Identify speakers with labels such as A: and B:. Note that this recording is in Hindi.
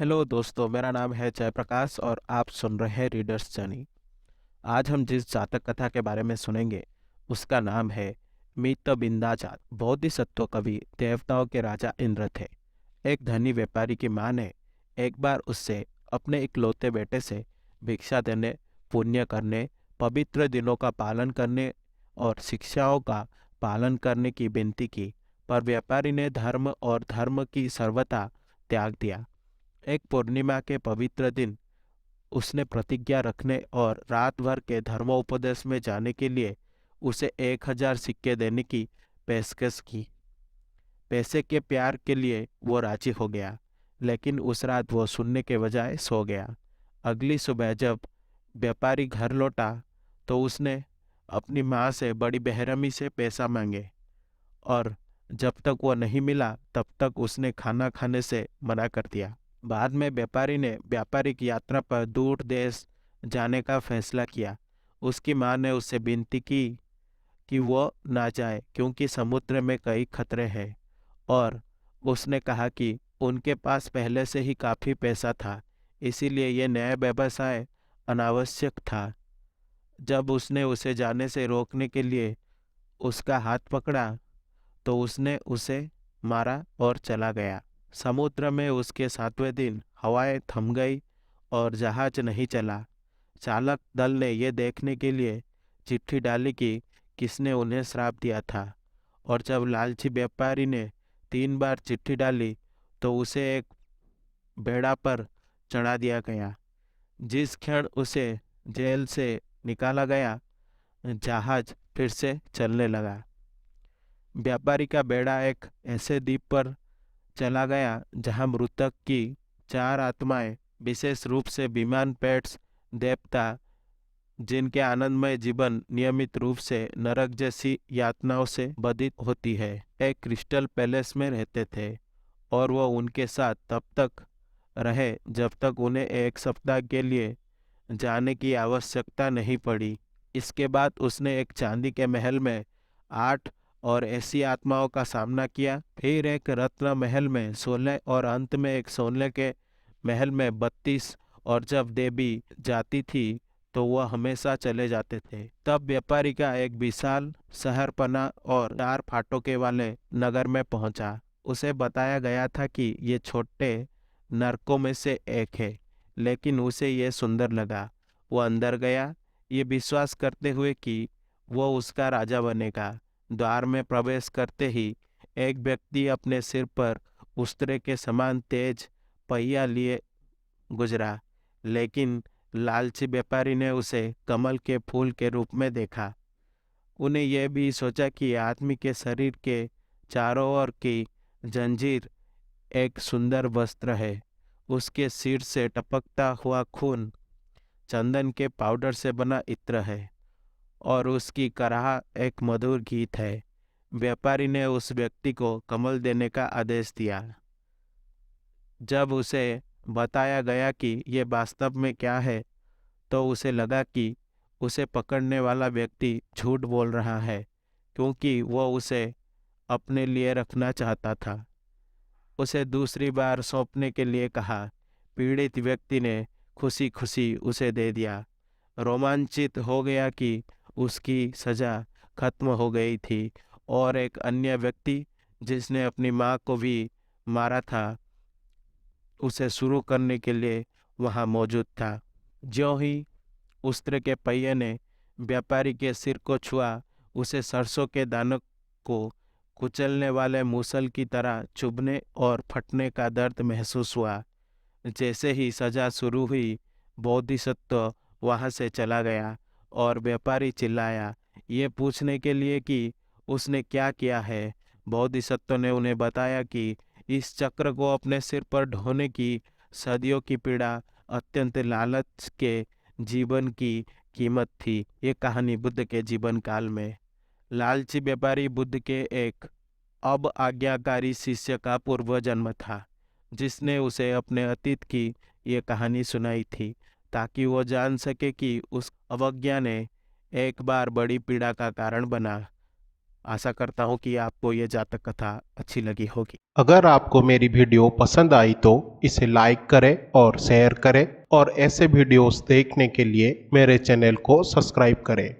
A: हेलो दोस्तों, मेरा नाम है जयप्रकाश और आप सुन रहे हैं रीडर्स जर्नी। आज हम जिस जातक कथा के बारे में सुनेंगे उसका नाम है मितबिंदा जात। बोधिसत्व कवि देवताओं के राजा इंद्र थे। एक धनी व्यापारी की माँ ने एक बार उससे अपने इकलौते बेटे से भिक्षा देने, पुण्य करने, पवित्र दिनों का पालन करने और शिक्षाओं का पालन करने की विनती की, पर व्यापारी ने धर्म और धर्म की सर्वथा त्याग दिया। एक पूर्णिमा के पवित्र दिन उसने प्रतिज्ञा रखने और रात भर के धर्मोपदेश में जाने के लिए उसे 1,000 सिक्के देने की पेशकश की। पैसे के प्यार के लिए वो राजी हो गया, लेकिन उस रात वो सुनने के बजाय सो गया। अगली सुबह जब व्यापारी घर लौटा तो उसने अपनी माँ से बड़ी बेरहमी से पैसा मांगे और जब तक वो नहीं मिला तब तक उसने खाना खाने से मना कर दिया। बाद में व्यापारी ने व्यापारिक यात्रा पर दूर देश जाने का फैसला किया। उसकी माँ ने उससे विनती की कि वो ना जाए क्योंकि समुद्र में कई खतरे हैं, और उसने कहा कि उनके पास पहले से ही काफ़ी पैसा था, इसीलिए ये नया व्यवसाय अनावश्यक था। जब उसने उसे जाने से रोकने के लिए उसका हाथ पकड़ा तो उसने उसे मारा और चला गया। समुद्र में उसके 7वें दिन हवाएं थम गई और जहाज नहीं चला। चालक दल ने यह देखने के लिए चिट्ठी डाली कि किसने उन्हें श्राप दिया था, और जब लालची व्यापारी ने 3 बार चिट्ठी डाली तो उसे एक बेड़ा पर चढ़ा दिया गया। जिस क्षण उसे जेल से निकाला गया, जहाज फिर से चलने लगा। व्यापारी का बेड़ा एक ऐसे द्वीप पर चला गया जहां मृतक की 4 आत्माएं, विशेष रूप से विमान पेट्स देवता, जिनके आनंदमय जीवन नियमित रूप से नरक जैसी यातनाओं से बाधित होती है, एक क्रिस्टल पैलेस में रहते थे। और वो उनके साथ तब तक रहे जब तक उन्हें 1 सप्ताह के लिए जाने की आवश्यकता नहीं पड़ी। इसके बाद उसने एक चांदी के महल में 8 और ऐसी आत्माओं का सामना किया, फिर एक रत्न महल में 16 और अंत में एक सोने के महल में 32। और जब देवी जाती थी तो वह हमेशा चले जाते थे। तब व्यापारी का एक विशाल शहरपना और 4 फाटकों वाले नगर में पहुंचा। उसे बताया गया था कि ये छोटे नरकों में से एक है, लेकिन उसे यह सुंदर लगा। वो अंदर गया, ये विश्वास करते हुए कि वो उसका राजा बनेगा। द्वार में प्रवेश करते ही एक व्यक्ति अपने सिर पर उस्तरे के समान तेज पहिया लिए गुजरा, लेकिन लालची व्यापारी ने उसे कमल के फूल के रूप में देखा। उन्हें यह भी सोचा कि आदमी के शरीर के चारों ओर की जंजीर एक सुंदर वस्त्र है, उसके सिर से टपकता हुआ खून चंदन के पाउडर से बना इत्र है, और उसकी कराह एक मधुर गीत है। व्यापारी ने उस व्यक्ति को कमल देने का आदेश दिया। जब उसे बताया गया कि ये वास्तव में क्या है, तो उसे लगा कि उसे पकड़ने वाला व्यक्ति झूठ बोल रहा है, क्योंकि वो उसे अपने लिए रखना चाहता था। उसे दूसरी बार सौंपने के लिए कहा। पीड़ित व्यक्ति ने खुशी खुशी उसे दे दिया, रोमांचित हो गया कि उसकी सजा खत्म हो गई थी। और एक अन्य व्यक्ति जिसने अपनी माँ को भी मारा था, उसे शुरू करने के लिए वहाँ मौजूद था। ज्यों ही उस्त्र के पहिए ने व्यापारी के सिर को छुआ, उसे सरसों के दानों को कुचलने वाले मूसल की तरह चुभने और फटने का दर्द महसूस हुआ। जैसे ही सजा शुरू हुई, बोधिसत्व वहां से चला गया और व्यापारी चिल्लाया, ये पूछने के लिए कि उसने क्या किया है। बोधिसत्व ने उन्हें बताया कि इस चक्र को अपने सिर पर ढोने की सदियों की पीड़ा अत्यंत लालच के जीवन की कीमत थी। ये कहानी बुद्ध के जीवन काल में लालची व्यापारी बुद्ध के एक अब आज्ञाकारी शिष्य का पूर्व जन्म था, जिसने उसे अपने अतीत की ये कहानी सुनाई थी ताकि वो जान सके कि उस अवज्ञा ने एक बार बड़ी पीड़ा का कारण बना। आशा करता हूँ कि आपको ये जातक कथा अच्छी लगी होगी।
B: अगर आपको मेरी वीडियो पसंद आई तो इसे लाइक करें और शेयर करें और ऐसे वीडियोस देखने के लिए मेरे चैनल को सब्सक्राइब करें।